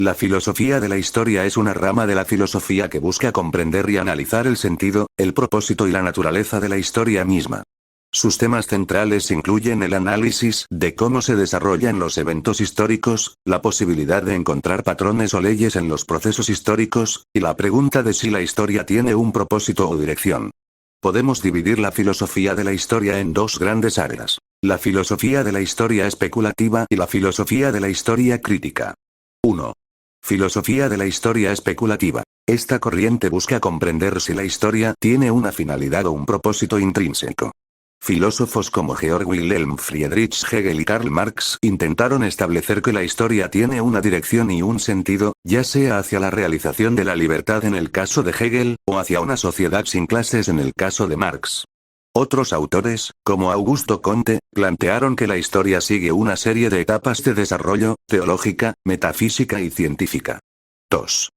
La filosofía de la historia es una rama de la filosofía que busca comprender y analizar el sentido, el propósito y la naturaleza de la historia misma. Sus temas centrales incluyen el análisis de cómo se desarrollan los eventos históricos, la posibilidad de encontrar patrones o leyes en los procesos históricos, y la pregunta de si la historia tiene un propósito o dirección. Podemos dividir la filosofía de la historia en dos grandes áreas: la filosofía de la historia especulativa y la filosofía de la historia crítica. 1. Filosofía de la historia especulativa. Esta corriente busca comprender si la historia tiene una finalidad o un propósito intrínseco. Filósofos como Georg Wilhelm Friedrich Hegel y Karl Marx intentaron establecer que la historia tiene una dirección y un sentido, ya sea hacia la realización de la libertad en el caso de Hegel, o hacia una sociedad sin clases en el caso de Marx. Otros autores, como Augusto Comte, plantearon que la historia sigue una serie de etapas de desarrollo, teológica, metafísica y científica. 2.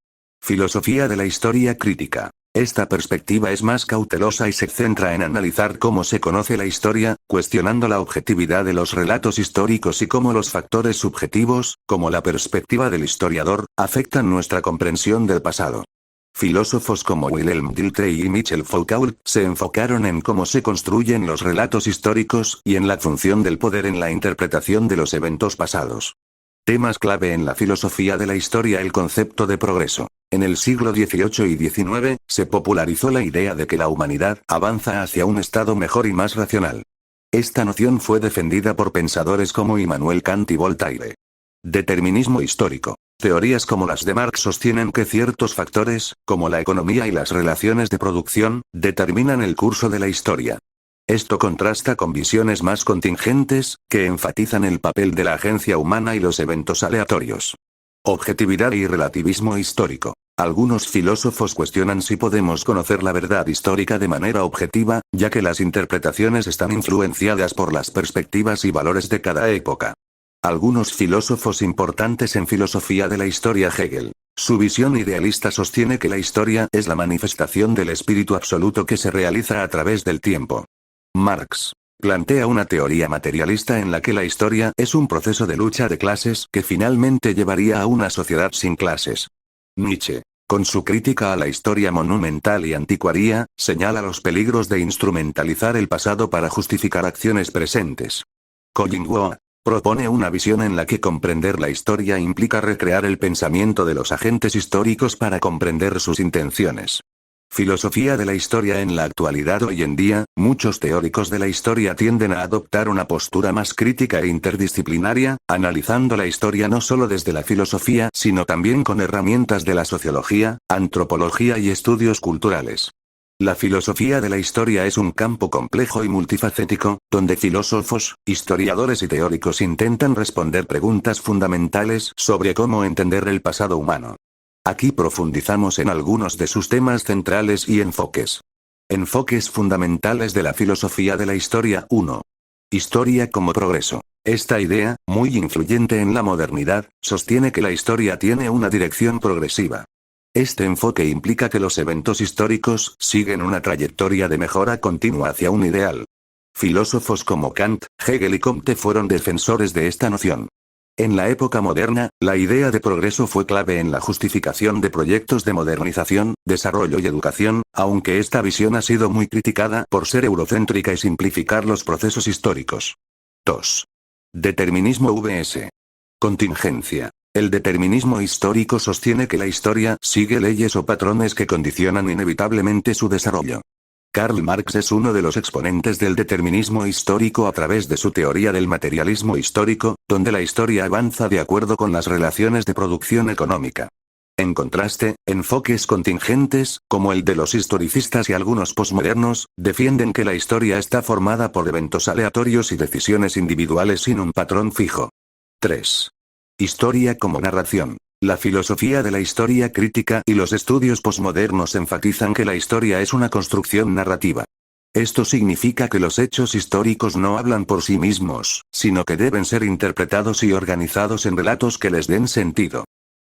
Filosofía de la historia crítica. Esta perspectiva es más cautelosa y se centra en analizar cómo se conoce la historia, cuestionando la objetividad de los relatos históricos y cómo los factores subjetivos, como la perspectiva del historiador, afectan nuestra comprensión del pasado. Filósofos como Wilhelm Dilthey y Michel Foucault se enfocaron en cómo se construyen los relatos históricos y en la función del poder en la interpretación de los eventos pasados. Temas clave en la filosofía de la historia: el concepto de progreso. En el siglo XVIII y XIX, se popularizó la idea de que la humanidad avanza hacia un estado mejor y más racional. Esta noción fue defendida por pensadores como Immanuel Kant y Voltaire. Determinismo histórico. Teorías como las de Marx sostienen que ciertos factores, como la economía y las relaciones de producción, determinan el curso de la historia. Esto contrasta con visiones más contingentes, que enfatizan el papel de la agencia humana y los eventos aleatorios. Objetividad y relativismo histórico. Algunos filósofos cuestionan si podemos conocer la verdad histórica de manera objetiva, ya que las interpretaciones están influenciadas por las perspectivas y valores de cada época. Algunos filósofos importantes en filosofía de la historia: Hegel. Su visión idealista sostiene que la historia es la manifestación del espíritu absoluto que se realiza a través del tiempo. Marx plantea una teoría materialista en la que la historia es un proceso de lucha de clases que finalmente llevaría a una sociedad sin clases. Nietzsche, con su crítica a la historia monumental y anticuaria, señala los peligros de instrumentalizar el pasado para justificar acciones presentes. Collingwood propone una visión en la que comprender la historia implica recrear el pensamiento de los agentes históricos para comprender sus intenciones. Filosofía de la historia. En la actualidad, hoy en día, muchos teóricos de la historia tienden a adoptar una postura más crítica e interdisciplinaria, analizando la historia no solo desde la filosofía, sino también con herramientas de la sociología, antropología y estudios culturales. La filosofía de la historia es un campo complejo y multifacético, donde filósofos, historiadores y teóricos intentan responder preguntas fundamentales sobre cómo entender el pasado humano. Aquí profundizamos en algunos de sus temas centrales y enfoques. Enfoques fundamentales de la filosofía de la historia. 1. Historia como progreso. Esta idea, muy influyente en la modernidad, sostiene que la historia tiene una dirección progresiva. Este enfoque implica que los eventos históricos siguen una trayectoria de mejora continua hacia un ideal. Filósofos como Kant, Hegel y Comte fueron defensores de esta noción. En la época moderna, la idea de progreso fue clave en la justificación de proyectos de modernización, desarrollo y educación, aunque esta visión ha sido muy criticada por ser eurocéntrica y simplificar los procesos históricos. 2. Determinismo vs. contingencia. El determinismo histórico sostiene que la historia sigue leyes o patrones que condicionan inevitablemente su desarrollo. Karl Marx es uno de los exponentes del determinismo histórico a través de su teoría del materialismo histórico, donde la historia avanza de acuerdo con las relaciones de producción económica. En contraste, enfoques contingentes, como el de los historicistas y algunos posmodernos, defienden que la historia está formada por eventos aleatorios y decisiones individuales sin un patrón fijo. 3. Historia como narración. La filosofía de la historia crítica y los estudios posmodernos enfatizan que la historia es una construcción narrativa. Esto significa que los hechos históricos no hablan por sí mismos, sino que deben ser interpretados y organizados en relatos que les den sentido.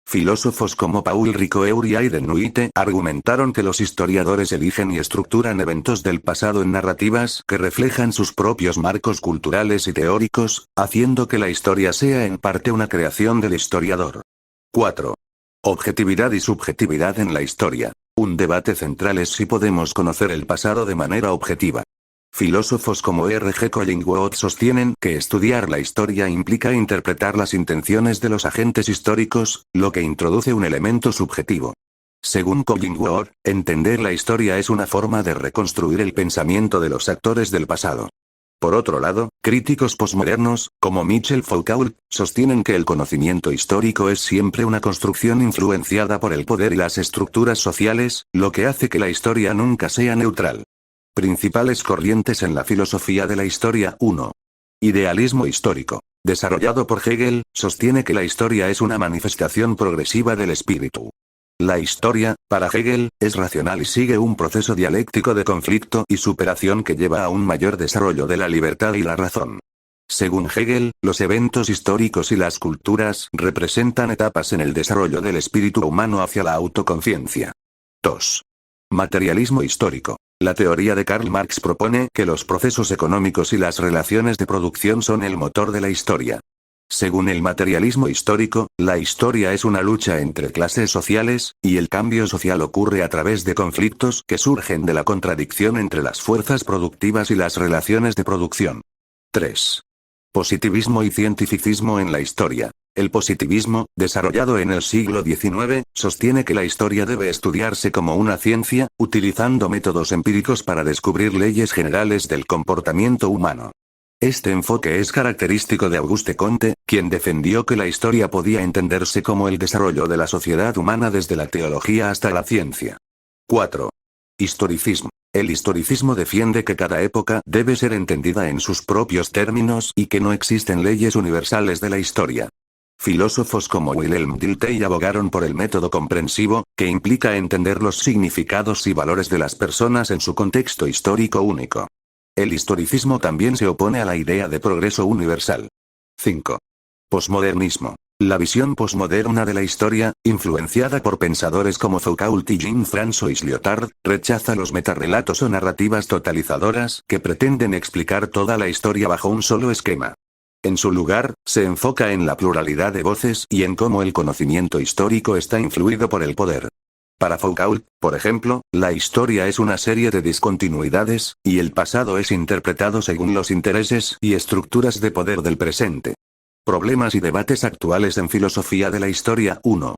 Filósofos como Paul Ricoeur y Aidan Nuite argumentaron que los historiadores eligen y estructuran eventos del pasado en narrativas que reflejan sus propios marcos culturales y teóricos, haciendo que la historia sea en parte una creación del historiador. 4. Objetividad y subjetividad en la historia. Un debate central es si podemos conocer el pasado de manera objetiva. Filósofos como R.G. Collingwood sostienen que estudiar la historia implica interpretar las intenciones de los agentes históricos, lo que introduce un elemento subjetivo. Según Collingwood, entender la historia es una forma de reconstruir el pensamiento de los actores del pasado. Por otro lado, críticos posmodernos, como Michel Foucault, sostienen que el conocimiento histórico es siempre una construcción influenciada por el poder y las estructuras sociales, lo que hace que la historia nunca sea neutral. Principales corrientes en la filosofía de la historia. 1. Idealismo histórico. Desarrollado por Hegel, sostiene que la historia es una manifestación progresiva del espíritu. La historia, para Hegel, es racional y sigue un proceso dialéctico de conflicto y superación que lleva a un mayor desarrollo de la libertad y la razón. Según Hegel, los eventos históricos y las culturas representan etapas en el desarrollo del espíritu humano hacia la autoconciencia. 2. Materialismo histórico. La teoría de Karl Marx propone que los procesos económicos y las relaciones de producción son el motor de la historia. Según el materialismo histórico, la historia es una lucha entre clases sociales, y el cambio social ocurre a través de conflictos que surgen de la contradicción entre las fuerzas productivas y las relaciones de producción. 3. Positivismo y cientificismo en la historia. El positivismo, desarrollado en el siglo XIX, sostiene que la historia debe estudiarse como una ciencia, utilizando métodos empíricos para descubrir leyes generales del comportamiento humano. Este enfoque es característico de Auguste Comte, quien defendió que la historia podía entenderse como el desarrollo de la sociedad humana desde la teología hasta la ciencia. 4. Historicismo. El historicismo defiende que cada época debe ser entendida en sus propios términos y que no existen leyes universales de la historia. Filósofos como Wilhelm Dilthey abogaron por el método comprensivo, que implica entender los significados y valores de las personas en su contexto histórico único. El historicismo también se opone a la idea de progreso universal. 5. Posmodernismo. La visión posmoderna de la historia, influenciada por pensadores como Foucault y Jean-François Lyotard, rechaza los metarrelatos o narrativas totalizadoras que pretenden explicar toda la historia bajo un solo esquema. En su lugar, se enfoca en la pluralidad de voces y en cómo el conocimiento histórico está influido por el poder. Para Foucault, por ejemplo, la historia es una serie de discontinuidades, y el pasado es interpretado según los intereses y estructuras de poder del presente. Problemas y debates actuales en filosofía de la historia. 1.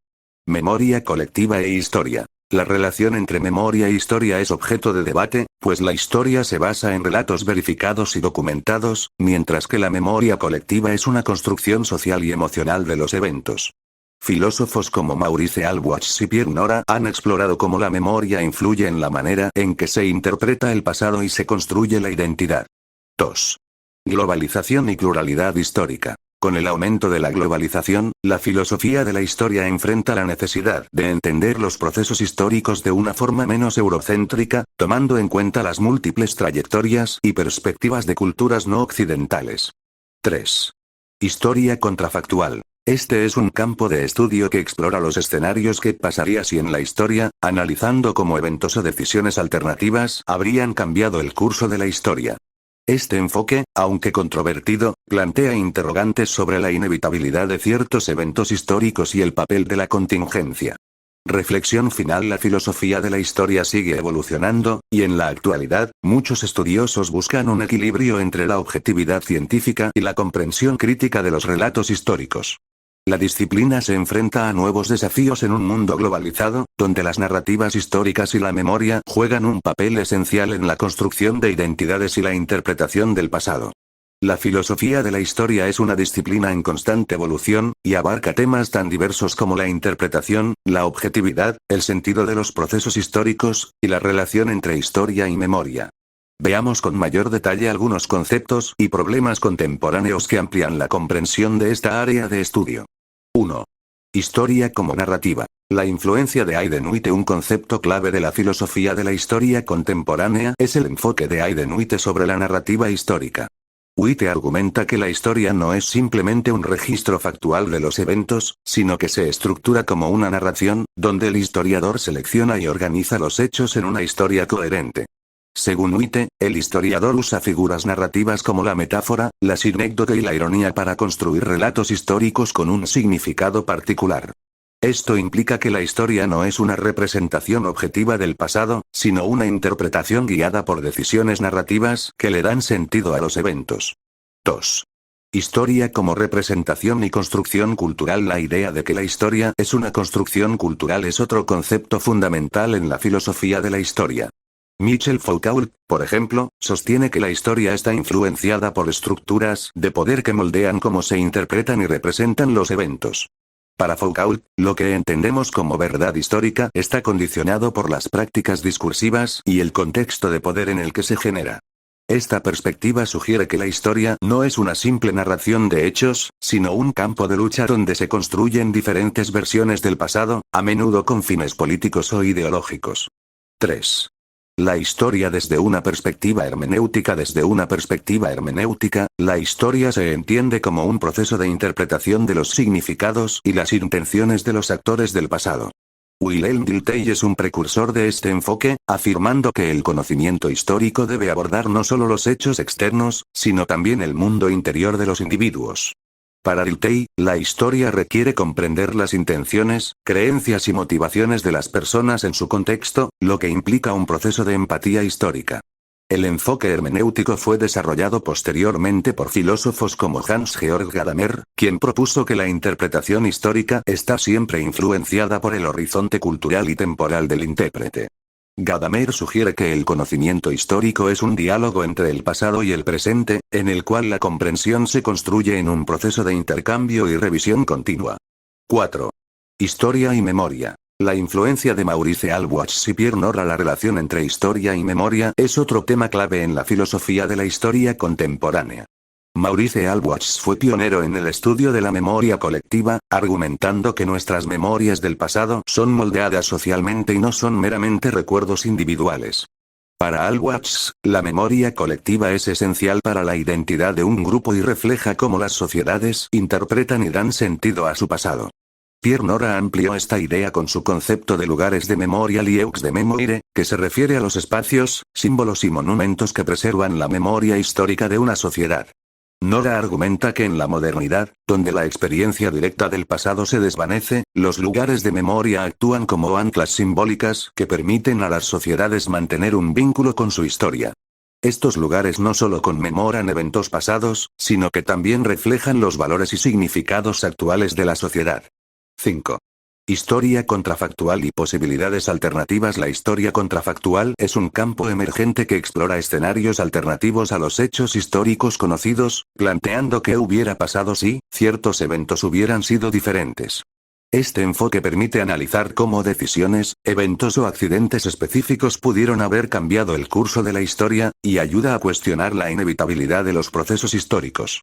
Memoria colectiva e historia. La relación entre memoria e historia es objeto de debate, pues la historia se basa en relatos verificados y documentados, mientras que la memoria colectiva es una construcción social y emocional de los eventos. Filósofos como Maurice Ahlwardt y Pierre Nora han explorado cómo la memoria influye en la manera en que se interpreta el pasado y se construye la identidad. 2. Globalización y pluralidad histórica. Con el aumento de la globalización, la filosofía de la historia enfrenta la necesidad de entender los procesos históricos de una forma menos eurocéntrica, tomando en cuenta las múltiples trayectorias y perspectivas de culturas no occidentales. 3. Historia contrafactual. Este es un campo de estudio que explora los escenarios que pasaría si en la historia, analizando cómo eventos o decisiones alternativas habrían cambiado el curso de la historia. Este enfoque, aunque controvertido, plantea interrogantes sobre la inevitabilidad de ciertos eventos históricos y el papel de la contingencia. Reflexión final. La filosofía de la historia sigue evolucionando, y en la actualidad, muchos estudiosos buscan un equilibrio entre la objetividad científica y la comprensión crítica de los relatos históricos. La disciplina se enfrenta a nuevos desafíos en un mundo globalizado, donde las narrativas históricas y la memoria juegan un papel esencial en la construcción de identidades y la interpretación del pasado. La filosofía de la historia es una disciplina en constante evolución, y abarca temas tan diversos como la interpretación, la objetividad, el sentido de los procesos históricos, y la relación entre historia y memoria. Veamos con mayor detalle algunos conceptos y problemas contemporáneos que amplían la comprensión de esta área de estudio. 1. Historia como narrativa. La influencia de Hayden Witte. Un concepto clave de la filosofía de la historia contemporánea es el enfoque de Hayden Witte sobre la narrativa histórica. Witte argumenta que la historia no es simplemente un registro factual de los eventos, sino que se estructura como una narración, donde el historiador selecciona y organiza los hechos en una historia coherente. Según Witte, el historiador usa figuras narrativas como la metáfora, la sinécdoque y la ironía para construir relatos históricos con un significado particular. Esto implica que la historia no es una representación objetiva del pasado, sino una interpretación guiada por decisiones narrativas que le dan sentido a los eventos. 2. Historia como representación y construcción cultural. La idea de que la historia es una construcción cultural es otro concepto fundamental en la filosofía de la historia. Michel Foucault, por ejemplo, sostiene que la historia está influenciada por estructuras de poder que moldean cómo se interpretan y representan los eventos. Para Foucault, lo que entendemos como verdad histórica está condicionado por las prácticas discursivas y el contexto de poder en el que se genera. Esta perspectiva sugiere que la historia no es una simple narración de hechos, sino un campo de lucha donde se construyen diferentes versiones del pasado, a menudo con fines políticos o ideológicos. 3. La historia desde una perspectiva hermenéutica. Desde una perspectiva hermenéutica, la historia se entiende como un proceso de interpretación de los significados y las intenciones de los actores del pasado. Wilhelm Dilthey es un precursor de este enfoque, afirmando que el conocimiento histórico debe abordar no solo los hechos externos, sino también el mundo interior de los individuos. Para Dilthey, la historia requiere comprender las intenciones, creencias y motivaciones de las personas en su contexto, lo que implica un proceso de empatía histórica. El enfoque hermenéutico fue desarrollado posteriormente por filósofos como Hans-Georg Gadamer, quien propuso que la interpretación histórica está siempre influenciada por el horizonte cultural y temporal del intérprete. Gadamer sugiere que el conocimiento histórico es un diálogo entre el pasado y el presente, en el cual la comprensión se construye en un proceso de intercambio y revisión continua. 4. Historia y memoria. La influencia de Maurice Ahlwardt y Pierre Nora. La relación entre historia y memoria es otro tema clave en la filosofía de la historia contemporánea. Maurice Ahlwardt fue pionero en el estudio de la memoria colectiva, argumentando que nuestras memorias del pasado son moldeadas socialmente y no son meramente recuerdos individuales. Para Ahlwardt, la memoria colectiva es esencial para la identidad de un grupo y refleja cómo las sociedades interpretan y dan sentido a su pasado. Pierre Nora amplió esta idea con su concepto de lugares de memoria, lieux de mémoire, que se refiere a los espacios, símbolos y monumentos que preservan la memoria histórica de una sociedad. Nora argumenta que en la modernidad, donde la experiencia directa del pasado se desvanece, los lugares de memoria actúan como anclas simbólicas que permiten a las sociedades mantener un vínculo con su historia. Estos lugares no solo conmemoran eventos pasados, sino que también reflejan los valores y significados actuales de la sociedad. 5. Historia contrafactual y posibilidades alternativas. La historia contrafactual es un campo emergente que explora escenarios alternativos a los hechos históricos conocidos, planteando qué hubiera pasado si ciertos eventos hubieran sido diferentes. Este enfoque permite analizar cómo decisiones, eventos o accidentes específicos pudieron haber cambiado el curso de la historia, y ayuda a cuestionar la inevitabilidad de los procesos históricos.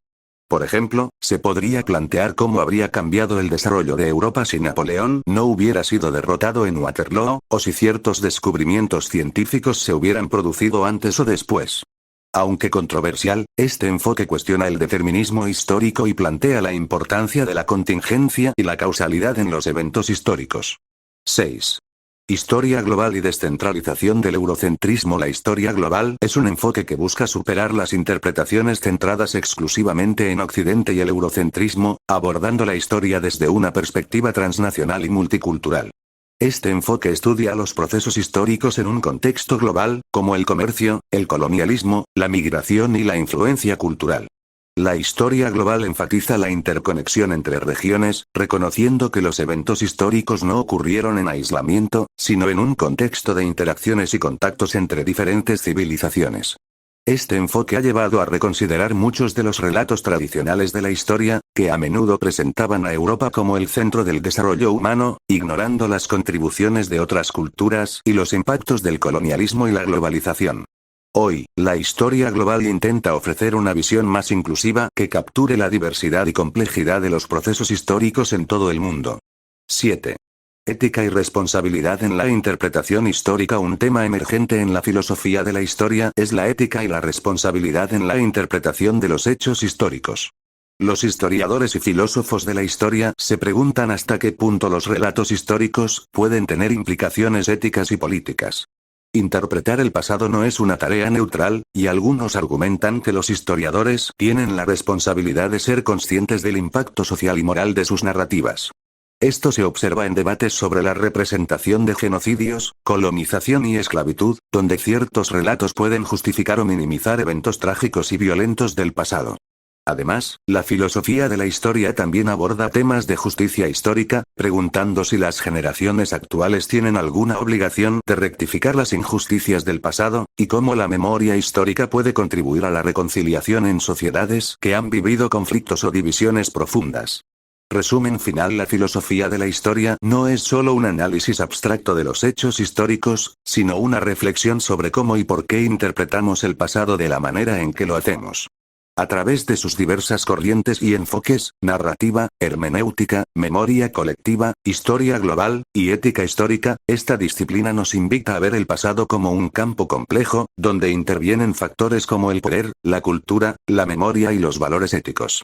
Por ejemplo, se podría plantear cómo habría cambiado el desarrollo de Europa si Napoleón no hubiera sido derrotado en Waterloo, o si ciertos descubrimientos científicos se hubieran producido antes o después. Aunque controversial, este enfoque cuestiona el determinismo histórico y plantea la importancia de la contingencia y la causalidad en los eventos históricos. 6. Historia global y descentralización del eurocentrismo. La historia global es un enfoque que busca superar las interpretaciones centradas exclusivamente en Occidente y el eurocentrismo, abordando la historia desde una perspectiva transnacional y multicultural. Este enfoque estudia los procesos históricos en un contexto global, como el comercio, el colonialismo, la migración y la influencia cultural. La historia global enfatiza la interconexión entre regiones, reconociendo que los eventos históricos no ocurrieron en aislamiento, sino en un contexto de interacciones y contactos entre diferentes civilizaciones. Este enfoque ha llevado a reconsiderar muchos de los relatos tradicionales de la historia, que a menudo presentaban a Europa como el centro del desarrollo humano, ignorando las contribuciones de otras culturas y los impactos del colonialismo y la globalización. Hoy, la historia global intenta ofrecer una visión más inclusiva que capture la diversidad y complejidad de los procesos históricos en todo el mundo. 7. Ética y responsabilidad en la interpretación histórica. Un tema emergente en la filosofía de la historia es la ética y la responsabilidad en la interpretación de los hechos históricos. Los historiadores y filósofos de la historia se preguntan hasta qué punto los relatos históricos pueden tener implicaciones éticas y políticas. Interpretar el pasado no es una tarea neutral, y algunos argumentan que los historiadores tienen la responsabilidad de ser conscientes del impacto social y moral de sus narrativas. Esto se observa en debates sobre la representación de genocidios, colonización y esclavitud, donde ciertos relatos pueden justificar o minimizar eventos trágicos y violentos del pasado. Además, la filosofía de la historia también aborda temas de justicia histórica, preguntando si las generaciones actuales tienen alguna obligación de rectificar las injusticias del pasado, y cómo la memoria histórica puede contribuir a la reconciliación en sociedades que han vivido conflictos o divisiones profundas. Resumen final: la filosofía de la historia no es solo un análisis abstracto de los hechos históricos, sino una reflexión sobre cómo y por qué interpretamos el pasado de la manera en que lo hacemos. A través de sus diversas corrientes y enfoques, narrativa, hermenéutica, memoria colectiva, historia global, y ética histórica, esta disciplina nos invita a ver el pasado como un campo complejo, donde intervienen factores como el poder, la cultura, la memoria y los valores éticos.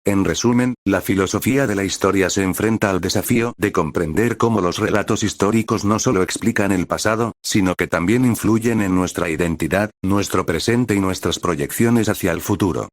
En resumen, la filosofía de la historia se enfrenta al desafío de comprender cómo los relatos históricos no solo explican el pasado, sino que también influyen en nuestra identidad, nuestro presente y nuestras proyecciones hacia el futuro.